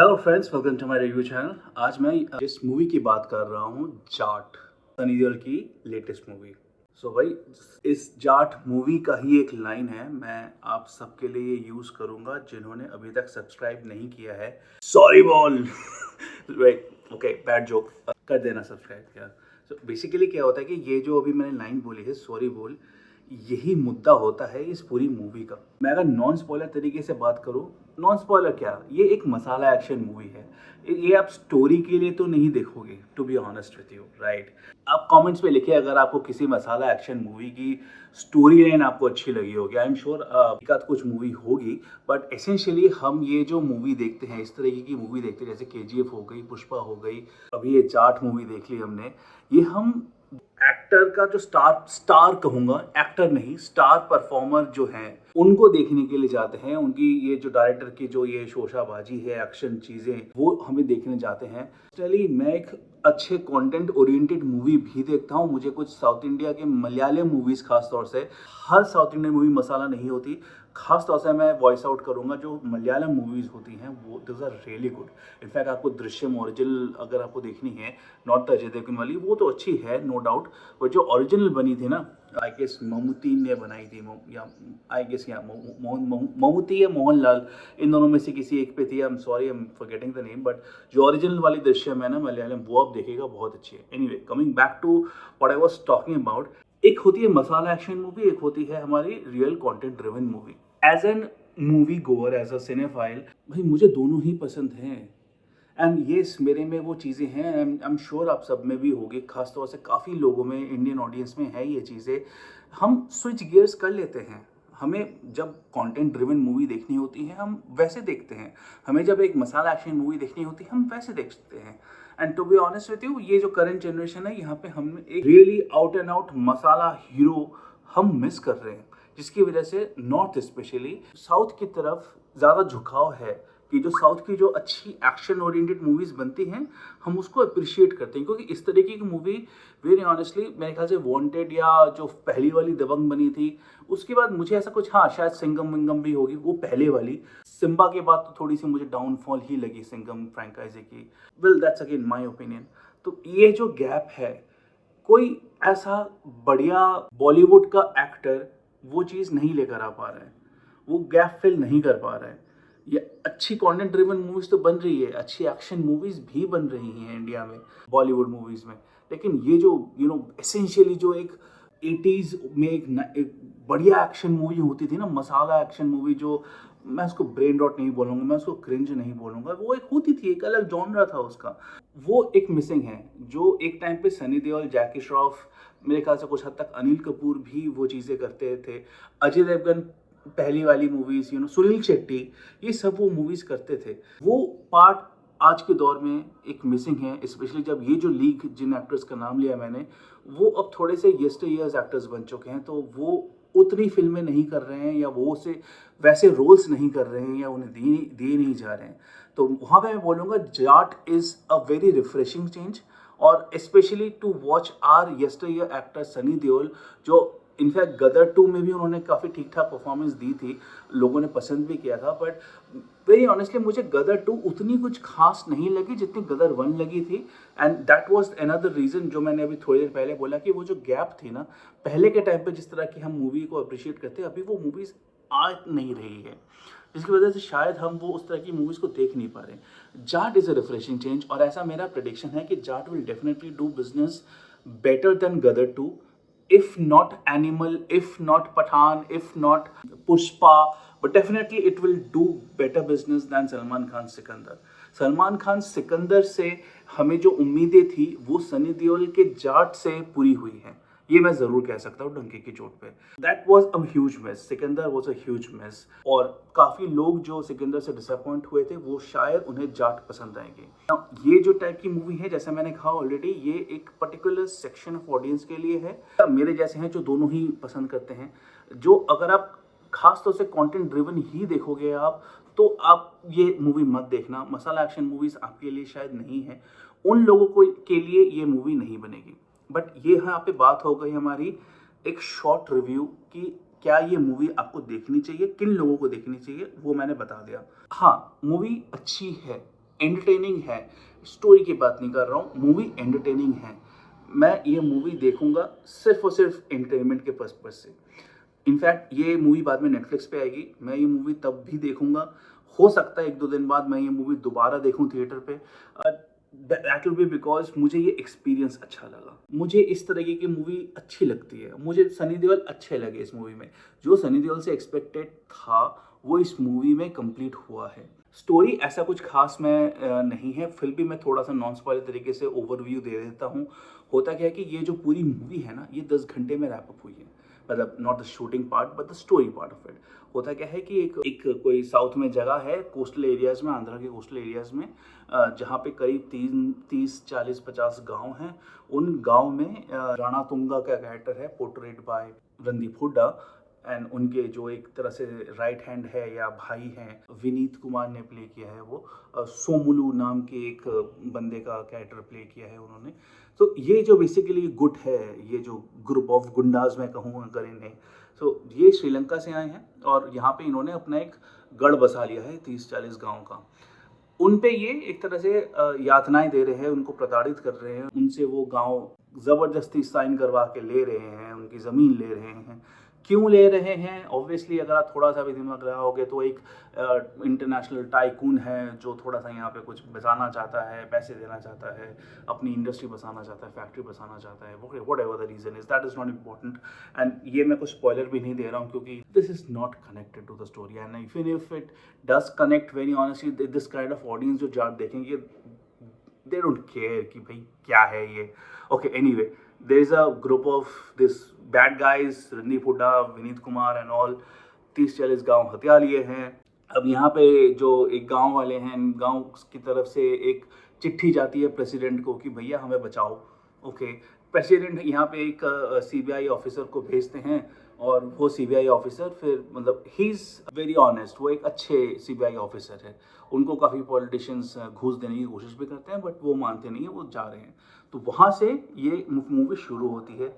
Hello friends, welcome to my review channel. आज मैं इस मूवी की बात कर रहा हूँ, जाट, सनी देओल की लेटेस्ट मूवी। सो भाई, इस जाट मूवी का ही एक लाइन है, मैं आप सबके लिए यूज करूंगा जिन्होंने अभी तक सब्सक्राइब नहीं किया है। सॉरी बोल राइट, ओके, बैड जोक, कर देना सब्सक्राइब किया। सो बेसिकली क्या होता है कि ये जो अभी मैंने लाइन बोली है, सॉरी बोल, यही मुद्दा होता है इस पूरी मूवी का। मैं अगर नॉन स्पॉइलर तरीके से बात करूं, नॉन स्पॉइलर क्या, ये एक मसाला एक्शन मूवी है। ये आप स्टोरी के लिए तो नहीं देखोगे, to be honest with you, right. आप कमेंट्स में लिखिए अगर आपको किसी मसाला एक्शन मूवी की स्टोरी लाइन आपको अच्छी लगी होगी। आई एम श्योर एकाध कुछ मूवी होगी, बट एसेंशियली हम ये जो मूवी देखते हैं, इस तरीके की मूवी देखते हैं, जैसे केजीएफ हो गई, पुष्पा हो गई, अभी ये जाट मूवी देख ली हमने, ये हम एक्टर का जो स्टार स्टार कहूंगा, एक्टर नहीं, स्टार परफॉर्मर जो हैं उनको देखने के लिए जाते हैं। उनकी ये जो डायरेक्टर की जो ये शोशाबाजी है, एक्शन चीजें, वो हमें देखने जाते हैं। चलिए, मैं एक अच्छे कंटेंट ओरिएंटेड मूवी भी देखता हूँ। मुझे कुछ साउथ इंडिया के मलयालम मूवीज, खास तौर से, हर साउथ इंडियन मूवी मसाला नहीं होती, खास तौर से मैं वॉइस आउट करूंगा, जो मलयालम मूवीज होती हैं वो those are really good. In fact आपको दृश्यम ओरिजिनल अगर आपको देखनी है, नॉट द अजय देवगन वाली, वो तो अच्छी है नो डाउट, बट जो ओरिजिनल बनी थी ना, आई गेस ममूटी ने बनाई थी, या आई गेस या ममूटी या मोहनलाल, इन दोनों में से किसी एक पे थी। I am sorry, I am forgetting the name, but जो ओरिजिनल वाली दृश्यम है ना मलयालम, वो आप देखिएगा, बहुत अच्छी है। Anyway, coming back to what I was talking about, एक होती है मसाला एक्शन मूवी, एक होती है हमारी real content driven movie. As an movie goer, as a cinephile, भाई मुझे दोनों ही पसंद हैं। एंड येस, मेरे में वो चीज़ें हैं, आई एम श्योर आप सब में भी होगी, खासतौर से काफ़ी लोगों में, इंडियन ऑडियंस में है ये चीज़ें। हम स्विच गियर्स कर लेते हैं। हमें जब कंटेंट ड्रिवन मूवी देखनी होती है, हम वैसे देखते हैं। हमें जब एक मसाला एक्शन मूवी देखनी होती है, हम वैसे देखते हैं। And to be honest with you, ये जो करंट जनरेशन है, यहाँ पे हम एक really out and out masala hero हम मिस कर रहे हैं, जिसकी वजह से नॉर्थ स्पेशली साउथ की तरफ ज़्यादा झुकाव है कि जो साउथ की जो अच्छी एक्शन ओरिएंटेड मूवीज बनती हैं, हम उसको अप्रिशिएट करते हैं। क्योंकि इस तरीके की मूवी, वेरी ऑनेस्टली, मेरे ख्याल से वांटेड या जो पहली वाली दबंग बनी थी, उसके बाद मुझे ऐसा कुछ, हाँ शायद सिंगम विंगम भी होगी, वो पहले वाली। सिम्बा के बाद तो थोड़ी सी मुझे डाउनफॉल ही लगी सिंगम फ्रैंचाइजी की। Well, that's again my opinion. तो ये जो गैप है, कोई ऐसा बढ़िया बॉलीवुड का एक्टर वो चीज़ नहीं लेकर आ पा रहा है, वो गैप फिल नहीं कर पा रहा है। ये अच्छी कंटेंट ड्रिवन मूवीज तो बन रही है, अच्छी एक्शन मूवीज भी बन रही हैं इंडिया में, बॉलीवुड मूवीज में, लेकिन ये जो एसेंशियली जो एक 80s में एक बढ़िया एक्शन मूवी होती थी ना, मसाला एक्शन मूवी, जो मैं उसको ब्रेन रॉट नहीं बोलूंगा, मैं उसको क्रिंज नहीं बोलूंगा, वो एक होती थी, एक अलग जॉनरा था उसका, वो एक मिसिंग है। जो एक टाइम पे सनी देओल, जैकी श्रॉफ, मेरे ख्याल से कुछ हद तक अनिल कपूर भी वो चीज़ें करते थे, अजय देवगन पहली वाली मूवीज, सुनील शेट्टी, ये सब वो मूवीज करते थे। वो पार्ट आज के दौर में एक मिसिंग है, स्पेशली जब ये जो लीग, जिन एक्टर्स का नाम लिया मैंने, वो अब थोड़े से यस्टर ईयर्स एक्टर्स बन चुके हैं, तो वो उतनी फिल्में नहीं कर रहे हैं, या वो से वैसे रोल्स नहीं कर रहे हैं, या उन्हें दिए नहीं जा रहे हैं। तो वहाँ पे मैं बोलूँगा, Jaat is a very refreshing change, और specially to watch our yesteryear actor Sunny Deol, जो इनफैक्ट गदर 2 में भी उन्होंने काफ़ी ठीक ठाक परफॉर्मेंस दी थी, लोगों ने पसंद भी किया था, बट वेरी ऑनेस्टली मुझे गदर 2 उतनी कुछ खास नहीं लगी जितनी गदर 1 लगी थी। And that was another reason, जो मैंने अभी थोड़ी देर पहले बोला, कि वो जो गैप थी ना, पहले के टाइम पे जिस तरह की हम मूवी को अप्रिशिएट करते हैं, अभी वो मूवीज़ आ नहीं रही है, जिसकी वजह से शायद हम वो उस तरह की मूवीज़ को देख नहीं पा रहे। Jaat is a refreshing change, और ऐसा मेरा प्रेडिक्शन है कि Jaat will definitely do business better than Gadar 2, if not Animal, if not Pathan, if not Pushpa, but definitely it will do better business than Salman Khan Sikandar. Salman Khan Sikandar से हमें जो उम्मीदें थी, वो सनी देओल के जाट से पूरी हुई हैं, ये मैं जरूर कह सकता हूँ डंके की चोट पे। That was a huge miss, Sikandar was a huge miss, और काफी लोग जो सिकंदर से डिसअपॉइंट हुए थे, वो शायद उन्हें जाट पसंद आएगी। Now, ये जो टाइप की मूवी है, जैसे मैंने कहा ऑलरेडी, ये एक पर्टिकुलर सेक्शन ऑफ ऑडियंस के लिए है, मेरे जैसे हैं जो दोनों ही पसंद करते हैं। जो अगर आप खास तौर से कंटेंट ड्रिवन ही देखोगे आप, तो आप ये मूवी मत देखना, मसाला एक्शन मूवीज आपके लिए शायद नहीं है, उन लोगों को के लिए ये मूवी नहीं बनेगी। बट ये यहाँ पे बात हो गई हमारी एक शॉर्ट रिव्यू की, क्या ये मूवी आपको देखनी चाहिए, किन लोगों को देखनी चाहिए, वो मैंने बता दिया। हाँ, मूवी अच्छी है, एंटरटेनिंग है, स्टोरी की बात नहीं कर रहा हूँ, मूवी एंटरटेनिंग है। मैं ये मूवी देखूंगा सिर्फ और सिर्फ एंटरटेनमेंट के पर्पज से। इनफैक्ट ये मूवी बाद में नेटफ्लिक्स पे आएगी, मैं ये मूवी तब भी देखूंगा। हो सकता है 1-2 दिन बाद मैं ये मूवी दोबारा देखूं थिएटर पे। दैट विल बी बिकॉज मुझे ये एक्सपीरियंस अच्छा लगा, मुझे इस तरीके की मूवी अच्छी लगती है, मुझे सनी देओल अच्छे लगे इस मूवी में। जो सनी देओल से एक्सपेक्टेड था वो इस मूवी में कंप्लीट हुआ है। स्टोरी ऐसा कुछ खास में नहीं है, फिर भी मैं थोड़ा सा नॉन स्पॉइलर तरीके से ओवरव्यू दे देता हूँ। होता क्या है कि ये जो पूरी मूवी है ना, ये 10 घंटे में रैप अप हुई है। मतलब not the shooting part but the story part of it. होता क्या है कि एक कोई साउथ में जगह है, कोस्टल एरियाज में, आंध्रा के कोस्टल एरियाज में, जहाँ पे करीब 30-40-50 गांव हैं। उन गांव में राणा तुंगा का कैरेक्टर है, portrait by Randeep Hooda, and उनके जो एक तरह से राइट हैंड है या भाई हैं, विनीत कुमार ने प्ले किया है वो। सोमुलू नाम के एक बंदे का कैरेक्टर प्ले किया है उन्होंने। तो ये जो बेसिकली गुट है, ये जो ग्रुप ऑफ गुंडाज मैं कहूँ अगर इन्हें, तो ये श्रीलंका से आए हैं और यहाँ पे इन्होंने अपना एक गढ़ बसा लिया है 30-40 गाँव का। उन पे ये एक तरह से यातनाएं दे रहे हैं, उनको प्रताड़ित कर रहे हैं, उनसे वो गांव ज़बरदस्ती साइन करवा के ले रहे हैं, उनकी ज़मीन ले रहे हैं। क्यों ले रहे हैं? ऑब्वियसली अगर आप थोड़ा सा भी दिमाग लगाओगे तो एक इंटरनेशनल टाइकून है जो थोड़ा सा यहाँ पे कुछ बसाना चाहता है, पैसे देना चाहता है, अपनी इंडस्ट्री बसाना चाहता है, फैक्ट्री बसाना चाहता है, what ever the reason is, that is not important. And ये मैं कुछ स्पॉइलर भी नहीं दे रहा हूँ क्योंकि this is not connected to the story, and even if it does connect, very honestly this kind of audience जो जाट देखेंगे दे डोंट केयर कि भाई क्या है ये। Okay, anyway, there is a group of this bad guys, Randeep Hooda, Vineet Kumar and all, 30-40 गांव हत्या लिए हैं। अब यहाँ पे जो एक गांव वाले हैं, गांव की तरफ से एक चिट्ठी जाती है प्रेसिडेंट को कि भैया हमें बचाओ। ओके, प्रेसिडेंट यहाँ पे एक सीबीआई ऑफिसर को भेजते हैं और वो सीबीआई ऑफिसर फिर मतलब ही इज़ वेरी ऑनेस्ट, वो एक अच्छे सीबीआई ऑफिसर है। उनको काफ़ी पॉलिटिशियंस घूस देने की कोशिश भी करते हैं बट वो मानते नहीं हैं, वो जा रहे हैं। तो वहाँ से ये मूवी शुरू होती है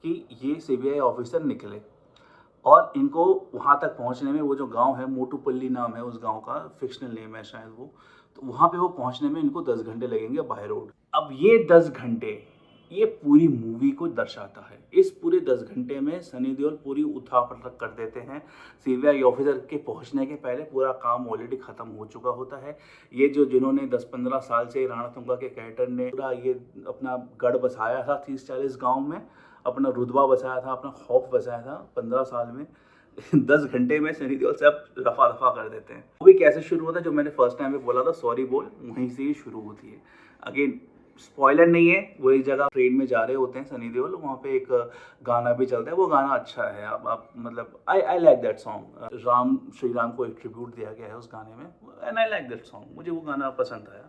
कि ये सीबीआई ऑफिसर निकले और इनको वहाँ तक पहुँचने में, वो जो गांव है मोटूपल्ली नाम है उस गांव का, फिक्शनल नेम है शायद वो, तो वहाँ पे वो पहुँचने में इनको 10 घंटे लगेंगे बाय रोड। अब ये 10 घंटे ये पूरी मूवी को दर्शाता है। इस पूरे 10 घंटे में सनी देओल पूरी उठा-पटक कर देते हैं। सीबीआई ऑफिसर के पहुंचने के पहले पूरा काम ऑलरेडी ख़त्म हो चुका होता है। ये जो जिन्होंने 10-15 साल से राणा तुंगा के कैरेक्टर ने पूरा ये अपना गढ़ बसाया था 30-40 गाँव में, अपना रुतबा बसाया था, अपना खौफ बसाया था 15 साल में, 10 घंटे में सनी देओल सब रफा-दफा कर देते हैं। मूवी कैसे शुरू होता है, जो मैंने फर्स्ट टाइम पे बोला था सॉरी बोल, वहीं से ही शुरू होती है। अगेन स्पॉइलर नहीं है, वो एक जगह ट्रेन में जा रहे होते हैं सनी देओल, वहाँ पे एक गाना भी चलता है, वो गाना अच्छा है। अब आप मतलब I like that song. Shri Ram को एक ट्रिब्यूट दिया गया है उस गाने में, and I like that song. मुझे वो गाना पसंद आया।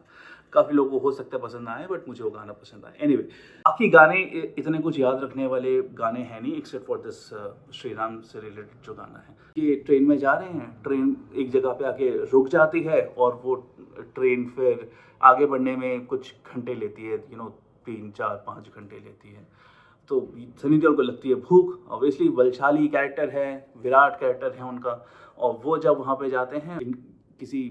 काफ़ी लोगों को हो सकता है पसंद ना आए बट मुझे वो गाना पसंद आया। एनीवे, बाकी गाने इतने कुछ याद रखने वाले गाने हैं नहीं except for this Shri Ram से रिलेटेड जो गाना है। ये ट्रेन में जा रहे हैं, ट्रेन एक जगह पे आके रुक जाती है और वो ट्रेन फिर आगे बढ़ने में कुछ घंटे लेती है, 3-4-5 घंटे लेती है। तो सनी देओल को लगती है भूख, ऑब्वियसली बलशाली कैरेक्टर है, विराट कैरेक्टर है उनका, और वो जब वहाँ पे जाते हैं किसी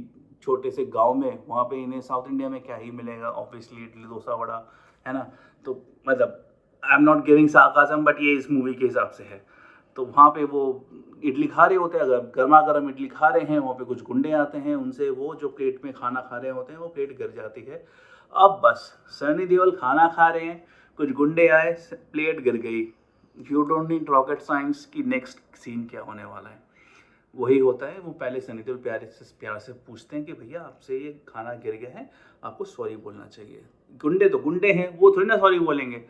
छोटे से गांव में, वहाँ पे इन्हें साउथ इंडिया में क्या ही मिलेगा, ऑब्वियसली इडली डोसा वड़ा, है ना। तो मतलब I am not giving sarcasm but ये इस मूवी के हिसाब से है। तो वहाँ पे वो इडली खा रहे होते हैं, अगर गर्मा गर्म इडली खा रहे हैं, वहाँ पे कुछ गुंडे आते हैं, उनसे वो जो प्लेट में खाना खा रहे होते हैं वो प्लेट गिर जाती है। अब बस सनी देओल खाना खा रहे हैं, कुछ गुंडे आए, प्लेट गिर गई। You don't need rocket science की नेक्स्ट सीन क्या होने वाला है। वही होता है, वो पहले सनी देओल प्यार से पूछते हैं कि भैया आपसे ये खाना गिर गया है, आपको सॉरी बोलना चाहिए। गुंडे तो गुंडे हैं, वो थोड़ी ना सॉरी बोलेंगे।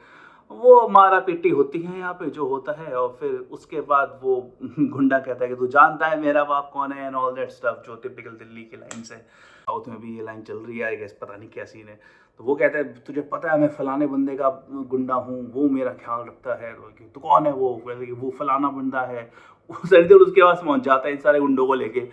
वो मारा पीटी होती है यहाँ पे जो होता है, और फिर उसके बाद वो गुंडा कहता है कि तू जानता है मेरा बाप कौन है एंड ऑल दैट स्टफ, जो टिपिकल दिल्ली की लाइन्स है। साउथ में भी ये लाइन चल रही है, आई गेस, पता नहीं क्या सीन है। तो वो कहता है तुझे पता है मैं फलाने बंदे का गुंडा हूँ, वो मेरा ख्याल रखता है। तो कौन है वो फलाना बंदा है। सनी देओल उसके पास पहुँच जाता है इन सारे गुंडों को लेके,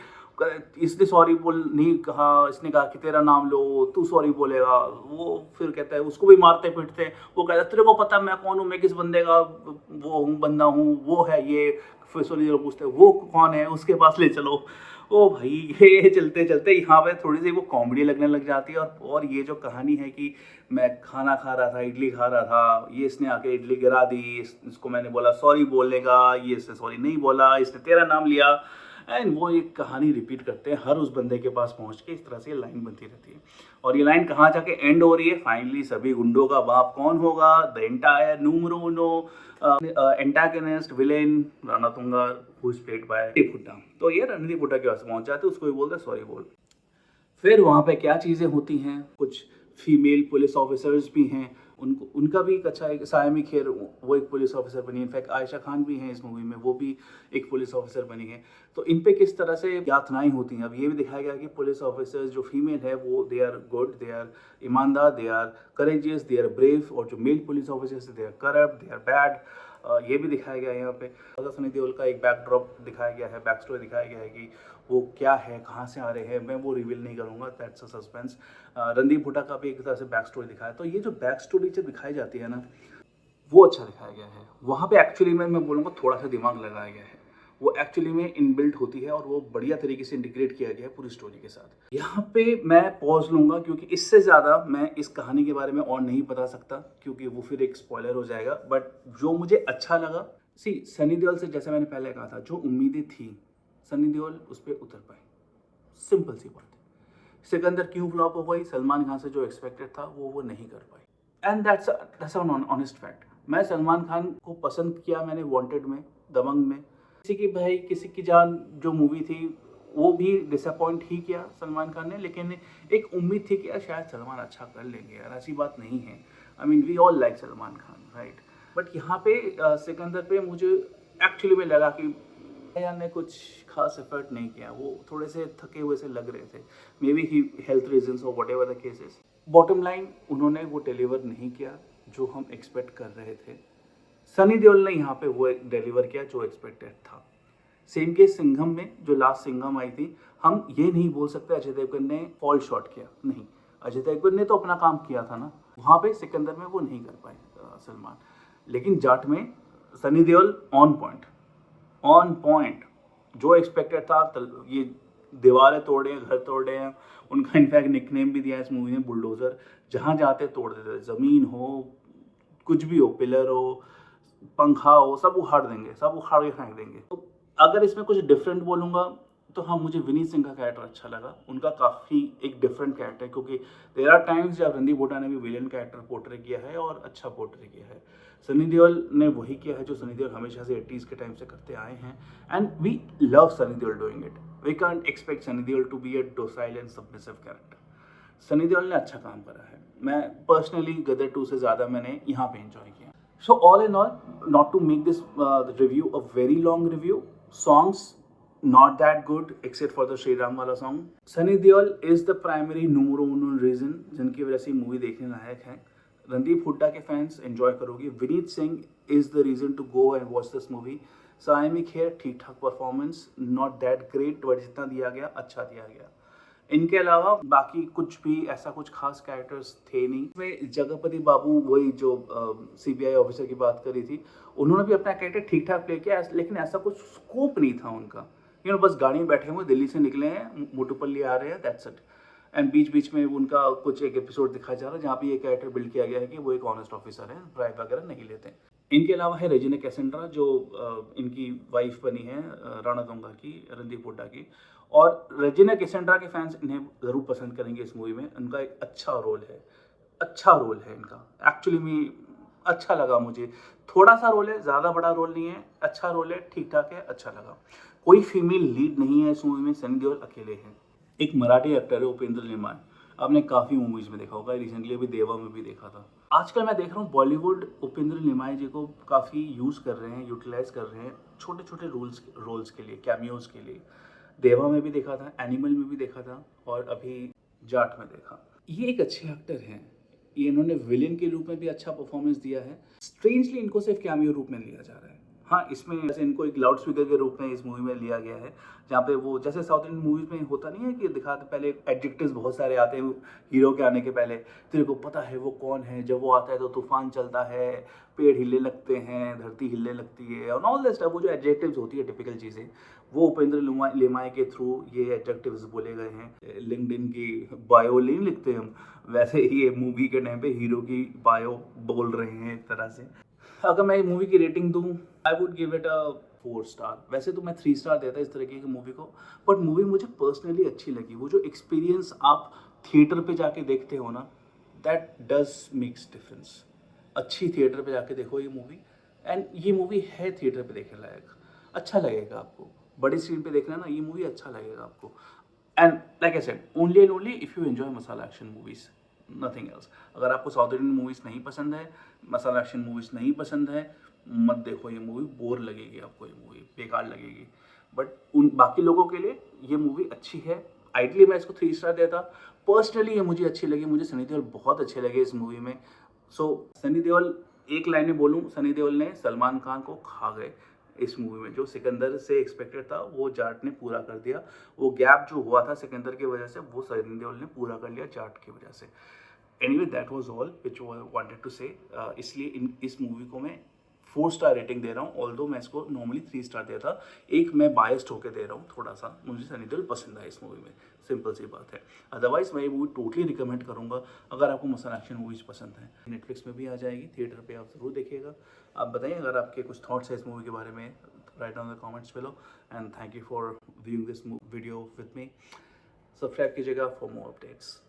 इसने सॉरी बोल नहीं कहा, इसने कहा कि तेरा नाम लो, तू सॉरी बोलेगा। वो फिर कहता है, उसको भी मारते पीटते, वो कहता है तेरे को पता मैं कौन हूँ, मैं किस बंदे का वो हूँ, बंदा हूँ, वो है ये। फिर सनी देओल पूछते हैं वो कौन है, उसके पास ले चलो। ओ भाई ये चलते चलते यहाँ पे थोड़ी सी वो कॉमेडी लगने लग जाती है। और ये जो कहानी है कि मैं खाना खा रहा था, इडली खा रहा था, ये इसने आके इडली गिरा दी, इसको मैंने बोला सॉरी बोलने का, ये इसने सॉरी नहीं बोला, इसने तेरा नाम लिया, एंड वो एक कहानी रिपीट करते हैं हर उस बंदे के पास पहुंच के। इस तरह से लाइन बनती रहती है। और ये लाइन कहाँ जाके एंड हो रही है? फाइनली सभी गुंडों का बाप कौन होगा? The entire numero uno antagonist villain Ranatunga, who is played by Randeep Hooda. तो ये रणदीप हुड्डा के पास पहुंच जाते, उसको भी बोलते सॉरी बोल। फिर वहाँ पे क्या चीज़ें होती हैं, कुछ फीमेल पुलिस ऑफिसर्स भी हैं, उनका भी एक अच्छा, एक सायमी खेर वो एक पुलिस ऑफिसर बनी, इनफैक्ट आयशा खान भी हैं इस मूवी में, वो भी एक पुलिस ऑफिसर बनी है। तो इन पे किस तरह से यातनाएं होती हैं। अब ये भी दिखाया गया कि पुलिस ऑफिसर्स जो फीमेल है वो they are good, they are ईमानदार, they are courageous, they are brave, और जो male police officers they are corrupt, they are bad. ये भी दिखाया गया है यहाँ पे। सनी देओल का एक बैकड्रॉप दिखाया गया है, बैक स्टोरी दिखाया गया है कि वो क्या है, कहाँ से आ रहे हैं, मैं वो रिवील नहीं करूँगा, that's a suspense. Randeep Hooda का भी एक तरह से बैक स्टोरी दिखाया है। तो ये जो बैक स्टोरी जो दिखाई जाती है ना, वो अच्छा दिखाया गया है। वहाँ पे एक्चुअली में मैं बोलूँगा थोड़ा सा दिमाग लगाया गया है, वो एक्चुअली में इनबिल्ट होती है और वो बढ़िया तरीके से इंटीग्रेट किया गया है पूरी स्टोरी के साथ। यहाँ पे मैं पॉज लूँगा क्योंकि इससे ज़्यादा मैं इस कहानी के बारे में और नहीं बता सकता, क्योंकि वो फिर एक स्पॉइलर हो जाएगा। बट जो मुझे अच्छा लगा, सनी देओल से, जैसे मैंने पहले कहा था, जो उम्मीदें थी सनी देओल उस पर उतर पाए। सिंपल सी बात है। सिकंदर क्यों फ्लॉप हो गई? सलमान खान से जो एक्सपेक्टेड था वो नहीं कर पाई, and that's an honest fact. मैं सलमान खान को पसंद किया मैंने वांटेड में, दबंग में, किसी की जान जो मूवी थी वो भी डिसअपॉइंट ही किया सलमान खान ने, लेकिन एक उम्मीद थी कि यार शायद सलमान अच्छा कर लेंगे यार, ऐसी बात नहीं है। I mean we all like Salman Khan, right. But यहाँ पे सिकंदर पे मुझे एक्चुअली में लगा कि यार ने कुछ खास एफर्ट नहीं किया, वो थोड़े से थके हुए से लग रहे थे, मे बी ही हेल्थ रीजंस और whatever the cases. Bottom line, उन्होंने वो डिलीवर नहीं किया जो हम एक्सपेक्ट कर रहे थे। सनी देओल ने यहाँ पे वो डिलीवर किया जो एक्सपेक्टेड था। सेम केस सिंघम में, जो लास्ट सिंघम आई थी, हम ये नहीं बोल सकते अजय देवगन ने फॉल शॉट किया, नहीं, अजय देवगन ने तो अपना काम किया था ना। वहाँ पे सिकंदर में वो नहीं कर पाए सलमान, लेकिन जाट में सनी देओल ऑन पॉइंट, जो एक्सपेक्टेड था। ये दीवारें तोड़े हैं, घर तोड़े हैं, उनका इनफैक्ट निकनेम भी दिया है इस मूवी में, बुलडोजर। जहाँ जाते तोड़ देते, ज़मीन हो, कुछ भी हो, पिलर हो, पंखा हो, सब उखाड़ देंगे, सब उखाड़ के फेंक देंगे। तो अगर इसमें कुछ डिफरेंट बोलूँगा तो हाँ, मुझे विनीत सिंह का कैरेक्टर अच्छा लगा। उनका काफ़ी एक डिफरेंट कैरेक्टर है, क्योंकि देयर आर टाइम्स जब रणदीप हुड्डा ने भी विलेन कैरेक्टर पोर्ट्रे किया है और अच्छा पोर्ट्रे किया है। सनी देओल ने वही किया है जो सनी देओल हमेशा से 80s के टाइम से करते आए हैं, and we love Sunny Deol doing it. We can't expect Sunny Deol to be a docile and submissive character. Sunny Deol ने अच्छा काम करा है। मैं पर्सनली गदर 2 से ज़्यादा मैंने यहाँ पे एंजॉय किया। So all in all, not to make this review a very long review, songs not that good except for the Shri Ram wala song. Sunny Deol is the primary numero uno reason जिनकी वजह से movie देखने लायक है। रणदीप हुड्डा के fans enjoy करोगे। Vineet Singh is the reason to go and watch this movie. Saiyami Kher ठीक ठाक performance, not that great, but जितना दिया गया अच्छा दिया गया। इनके अलावा बाकी कुछ भी ऐसा कुछ खास कैरेक्टर्स थे नहीं। इसमें जगपति बाबू, वही जो सीबीआई ऑफिसर की बात करी थी, उन्होंने भी अपना कैरेक्टर ठीक ठाक प्ले किया, लेकिन ऐसा कुछ स्कोप नहीं था उनका। बस गाड़ी में बैठे हुए, दिल्ली से निकले हैं, मोटूपल्ली आ रहे हैं, दैट्स इट। एंड बीच बीच में उनका कुछ एक एपिसोड दिखाया जा रहा है जहाँ पे ये कैरेक्टर बिल्ड किया गया है कि वो एक ऑनेस्ट ऑफिसर है, ड्राइव वगैरह नहीं लेते। इनके अलावा है रेजिना कैसेंड्रा, जो इनकी वाइफ बनी है रणदुंगा की, रणदीप हुड्डा की। और रेजिना कैसेंड्रा के फैंस इन्हें ज़रूर पसंद करेंगे इस मूवी में। इनका एक अच्छा रोल है इनका। एक्चुअली में अच्छा लगा मुझे। थोड़ा सा रोल है, ज़्यादा बड़ा रोल नहीं है, अच्छा रोल है, ठीक ठाक है, अच्छा लगा। कोई फीमेल लीड नहीं है इस मूवी में, सनी देओल अकेले हैं। एक मराठी एक्टर है उपेंद्र लिमाय, आपने काफ़ी मूवीज़ में देखा होगा, रिसेंटली अभी देवा में भी देखा था। आजकल मैं देख रहा हूँ बॉलीवुड उपेंद्र लिमाय जी को काफ़ी यूज़ कर रहे हैं, यूटिलाइज कर रहे हैं छोटे छोटे रोल्स के लिए, कैमियोज़ के लिए। देवा में भी देखा था, एनिमल में भी देखा था, और अभी जाट में देखा। ये एक अच्छे एक्टर हैं। ये इन्होंने विलेन के रूप में भी अच्छा परफॉर्मेंस दिया है। स्ट्रेंजली इनको सिर्फ कैमियो रूप में लिया जा रहा है। हाँ, इसमें जैसे इनको एक लाउड स्पीकर के रूप में इस मूवी में लिया गया है, जहाँ पे वो जैसे साउथ इंडियन मूवीज़ में होता नहीं है कि दिखाते पहले एडजेक्टिव्स बहुत सारे आते हैं हीरो के आने के पहले, तेरे को पता है वो कौन है, जब वो आता है तो तूफान चलता है, पेड़ हिलने लगते हैं, धरती हिलने लगती है और ऑल दैट स्टफ। वो जो एडजेक्टिव्स होती है टिपिकल चीज़ें, वो उपेंद्र लिमाय के थ्रू ये एडजेक्टिव्स बोले गए हैं। लिंक्डइन की बायो नहीं लिखते हम, वैसे ही ये मूवी के टाइम पे हीरो की बायो बोल रहे हैं एक तरह से। अगर मैं मूवी की रेटिंग दूं, I would give it a 4 star. वैसे तो मैं 3 स्टार देता इस तरीके की मूवी को, बट मूवी मुझे पर्सनली अच्छी लगी। वो जो एक्सपीरियंस आप थिएटर पे जाके देखते हो ना, दैट डज मेक्स डिफरेंस। अच्छी थिएटर पे जाके देखो ये मूवी, एंड ये मूवी है थिएटर पे देखने लायक, अच्छा लगेगा आपको। बड़ी स्क्रीन पे देखना ना, ये मूवी अच्छा लगेगा आपको। And like I said, only and only if you enjoy masala action movies, nothing else. अगर आपको साउथ इंडियन मूवीज़ नहीं पसंद है, मसाला एक्शन मूवीज़ नहीं पसंद है, मत देखो ये मूवी, बोर लगेगी आपको, ये मूवी बेकार लगेगी। बट उन बाकी लोगों के लिए ये मूवी अच्छी है। आइडली मैं इसको 3 स्टार देता। पर्सनली ये मुझे अच्छी लगी, मुझे सनी देओल बहुत अच्छे लगे इस मूवी में। सो सनी देओल, एक लाइन में बोलूँ, सनी देओल ने सलमान खान को खा गए इस मूवी में। जो सिकंदर से एक्सपेक्टेड था वो जाट ने पूरा कर दिया। वो गैप जो हुआ था सिकंदर की वजह से, वो सनी देओल ने पूरा कर लिया जाट की वजह से। Anyway that was all which I wanted to say. इसलिए इस मूवी को मैं 4 स्टार रेटिंग दे रहा हूँ, ऑल्दो मैं इसको नॉर्मली 3 स्टार देता। एक मैं बायस्ड होकर दे रहा हूँ थोड़ा सा, मुझे सनी देओल पसंद है इस मूवी में, सिंपल सी बात है। अदरवाइज मैं ये मूवी टोटली रिकमेंड करूँगा अगर आपको मसाला एक्शन मूवीज पसंद है। नेटफ्लिक्स में भी आ जाएगी, थिएटर पे आप ज़रूर देखिएगा। आप बताइए अगर आपके कुछ थॉट्स है इस मूवी के बारे में, write down the comments below. And thank you for viewing this video with me. Subscribe कीजिएगा फॉर मोर अपडेट्स।